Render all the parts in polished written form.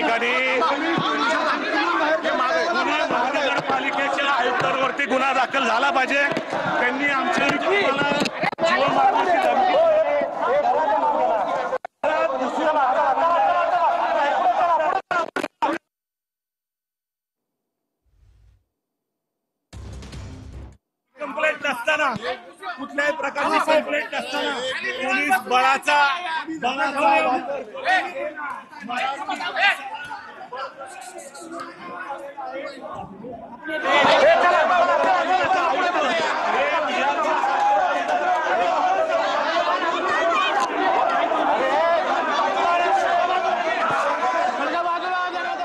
ठिकाणी पुणे महानगरपालिकेच्या आयुक्तांवरती गुन्हा दाखल झाला पाहिजे। त्यांनी आमच्या जीवनमार्गाची धमकी कंप्लेंट नसताना कुठल्याही प्रकारची कंप्लेंट नसताना पोलीस बळाचा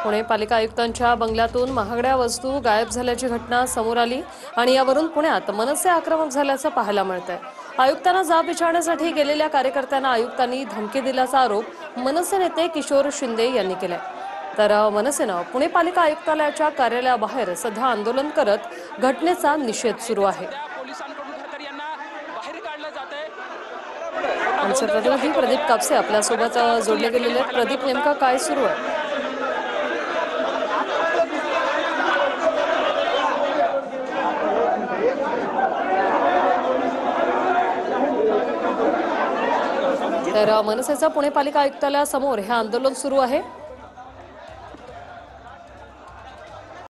पुणे पालिका आयुक्तांच्या बंगल्यातून महागड्या वस्तू गायब झाल्याची घटना समोर आली आणि यावरून पुण्यात मनसे आक्रमक झाल्याचं पाहायला मिळतंय। आयुक्तांना जाब विचारण्यासाठी गेलेल्या कार्यकर्त्यांना आयुक्तांनी धमकी दिल्याचा आरोप मनसे नेते किशोर शिंदे यांनी केलाय। तर मनसेनं पुणे पालिका आयुक्तालयाच्या कार्यालयाबाहेर सध्या आंदोलन करत घटनेचा निषेध सुरू आहे। आमचे प्रतिनिधी प्रदीप कापसे आपल्यासोबत जोडले गेलेले आहेत। प्रदीप, नेमका काय सुरू आहे? तर मनसेचं पुणे पालिका आयुक्तालयासमोर हे आंदोलन सुरू आहे।